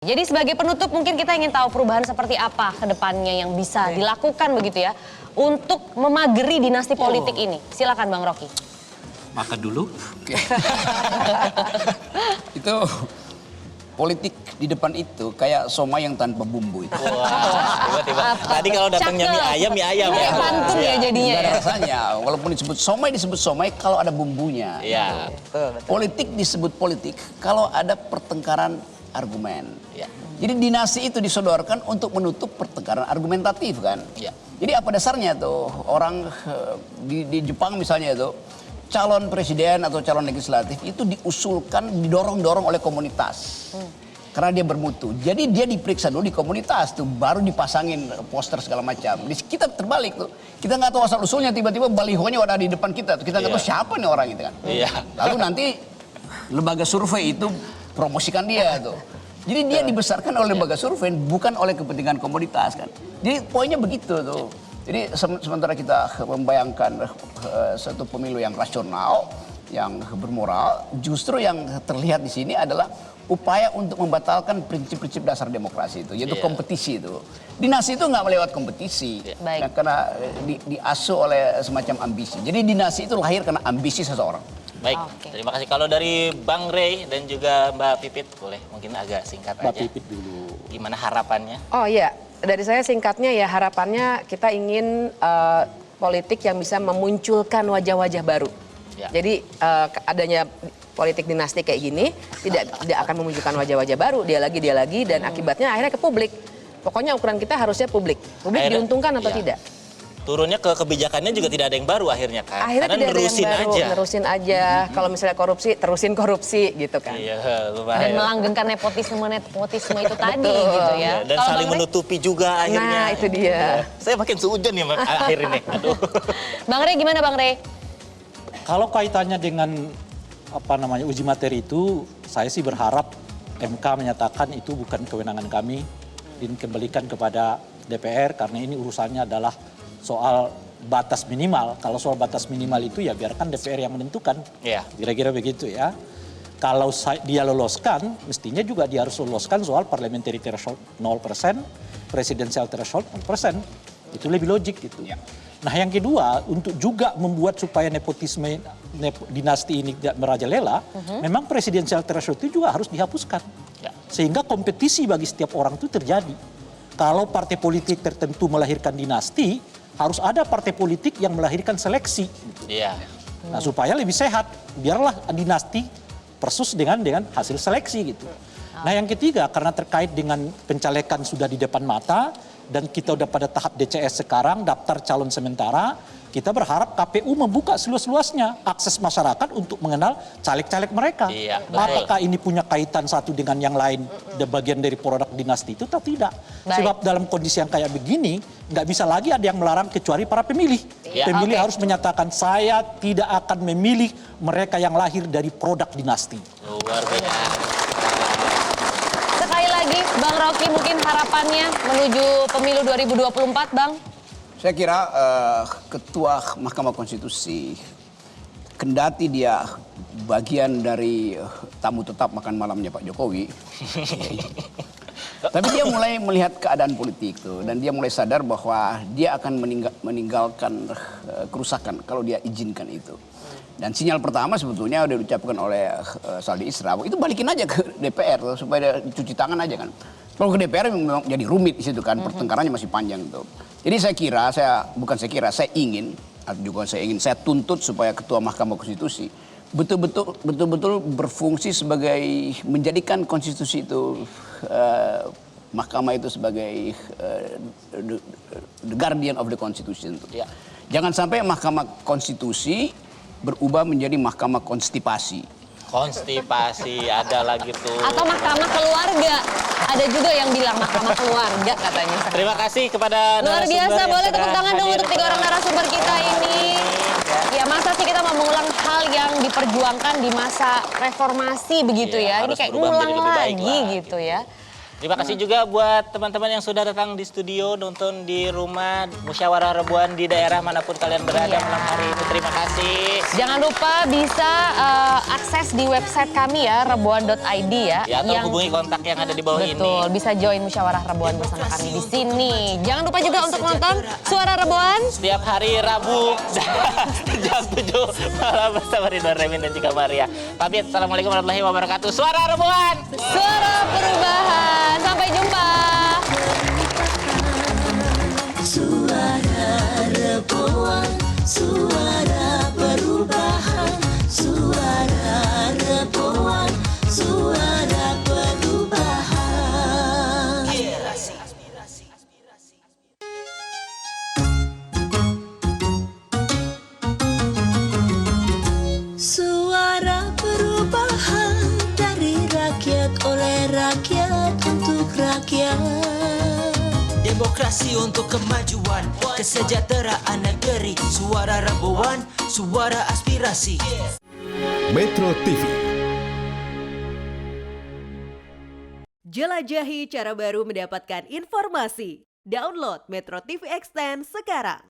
Jadi sebagai penutup mungkin kita ingin tahu perubahan seperti apa ke depannya yang bisa dilakukan begitu ya untuk memageri dinasti politik ini. Silakan Bang Rocky. Makan dulu. Itu politik di depan itu kayak somai yang tanpa bumbu itu. Wah, tiba-tiba. Tadi kalau datangnya mie ayam ya. Kayak pantun ya jadinya Nggak ada ya. rasanya. Walaupun disebut somai kalau ada bumbunya. Iya. Politik disebut politik kalau ada pertengkaran argumen. Ya. Jadi dinasti itu disodorkan untuk menutup pertengkaran argumentatif kan. Ya. Jadi apa dasarnya tuh orang di Jepang misalnya itu calon presiden atau calon legislatif itu diusulkan, didorong-dorong oleh komunitas. Karena dia bermutu. Jadi dia diperiksa dulu di komunitas tuh, baru dipasangin poster segala macam. Kita terbalik tuh. Kita nggak tahu asal usulnya, tiba-tiba balihonya ada di depan kita tuh. Kita nggak tahu siapa nih orang itu kan. Iya. Lalu nanti lembaga survei itu promosikan dia tuh. Jadi dia dibesarkan oleh lembaga survei, bukan oleh kepentingan komunitas kan. Jadi poinnya begitu tuh. Jadi sementara kita membayangkan satu pemilu yang rasional, yang bermoral, justru yang terlihat di sini adalah upaya untuk membatalkan prinsip-prinsip dasar demokrasi itu, yaitu kompetisi itu. Dinasti itu nggak melewat kompetisi, karena diasuh oleh semacam ambisi. Jadi dinasti itu lahir karena ambisi seseorang. Baik, terima kasih. Kalau dari Bang Rey dan juga Mbak Pipit, boleh mungkin agak singkat aja. Mbak Pipit dulu. Gimana harapannya? Oh iya, dari saya singkatnya ya harapannya kita ingin politik yang bisa memunculkan wajah-wajah baru. Ya. Jadi adanya politik dinasti kayak gini tidak akan memunculkan wajah-wajah baru, dia lagi dan akibatnya akhirnya ke publik. Pokoknya ukuran kita harusnya publik. Publik Akhirnya, diuntungkan atau tidak? Turunnya ke kebijakannya juga tidak ada yang baru akhirnya kan? Akhirnya karena tidak ada yang baru, aja. nerusin aja. Kalau misalnya korupsi, terusin korupsi gitu kan. Iya, Dan lumayan. melanggengkan nepotisme itu tadi gitu ya. Dan Kalau saling Bang Rey? menutupi juga akhirnya. Nah itu dia. Saya makin seujun ya akhir ini. Aduh. Bang Rey gimana Bang Rey? Kalau kaitannya dengan uji materi itu, saya sih berharap MK menyatakan itu bukan kewenangan kami, dikembalikan kepada DPR karena ini urusannya adalah soal batas minimal. Kalau soal batas minimal itu ya biarkan DPR yang menentukan. Iya. Kira-kira begitu ya. Kalau dia loloskan, mestinya juga dia harus loloskan soal parliamentary threshold 0%, presidential threshold 0%. Itu lebih logik gitu. Ya. Nah yang kedua, untuk juga membuat supaya nepotisme dinasti ini tidak merajalela, memang presidential threshold itu juga harus dihapuskan. Ya. Sehingga kompetisi bagi setiap orang itu terjadi. Kalau partai politik tertentu melahirkan dinasti, harus ada partai politik yang melahirkan seleksi. Iya. Nah supaya lebih sehat, biarlah dinasti persus dengan hasil seleksi gitu. Nah yang ketiga, karena terkait dengan pencalekan sudah di depan mata, dan kita udah pada tahap DCS sekarang, daftar calon sementara, kita berharap KPU membuka seluas-luasnya akses masyarakat untuk mengenal caleg-caleg mereka. Iya, betul. Apakah ini punya kaitan satu dengan yang lain, bagian dari produk dinasti itu atau tidak? Baik. Sebab dalam kondisi yang kayak begini, nggak bisa lagi ada yang melarang kecuali para pemilih. Iya. Pemilih harus menyatakan saya tidak akan memilih mereka yang lahir dari produk dinasti. Luar biasa. Sekali lagi Bang Rocky mungkin harapannya menuju pemilu 2024 Bang. Saya kira Ketua Mahkamah Konstitusi, kendati dia bagian dari tamu tetap makan malamnya Pak Jokowi, tapi dia mulai melihat keadaan politik tuh, dan dia mulai sadar bahwa dia akan meninggalkan kerusakan kalau dia izinkan itu. Dan sinyal pertama sebetulnya udah diucapkan oleh Saldi Isra, itu balikin aja ke DPR tuh, supaya cuci tangan aja kan. Kalau ke DPR memang jadi rumit di situ kan, pertengkarannya masih panjang tuh. Jadi saya ingin, atau juga saya tuntut supaya Ketua Mahkamah Konstitusi betul-betul berfungsi sebagai menjadikan konstitusi itu, mahkamah itu sebagai the guardian of the constitution. Ya. Jangan sampai Mahkamah Konstitusi berubah menjadi Mahkamah Konstipasi. Konstipasi ada lagi tuh. Atau mahkamah keluarga. Ada juga yang bilang mahkamah keluarga katanya. Terima kasih kepada Luar narasumber biasa, yang boleh sudah tepuk tangan dong hadir untuk 3 orang narasumber kita ini. Ya masa sih kita mau mengulang hal yang diperjuangkan di masa reformasi begitu Iya, ya. Ini harus kayak berubah ngulang menjadi lebih baik lagi lah, gitu ya. Terima kasih juga buat teman-teman yang sudah datang di studio, nonton di rumah, musyawarah Rebuan di daerah manapun kalian berada malam hari ini. Terima kasih. Jangan lupa bisa akses di website kami ya, rebuan.id ya. Ya, atau hubungi kontak yang ada di bawah ini. Betul, bisa join musyawarah Rebuan bersama kami di sini. Jangan lupa juga untuk nonton Suara Rebuan Setiap hari Rabu jam 7 malam bersama Ridwan Remin dan juga Maria. Pamit, Assalamualaikum warahmatullahi wabarakatuh. Suara Rebuan, Suara Perubahan. Sampai jumpa. Suara Rebuan, suara perubahan, suara Rebuan, suara perubahan. Suara perubahan dari rakyat, oleh rakyat, untuk rakyat. Demokrasi untuk kemajuan, kesejahteraan negeri. Suara Rebuan, suara aspirasi. Metro TV. Jelajahi cara baru mendapatkan informasi. Download Metro TV Extend sekarang.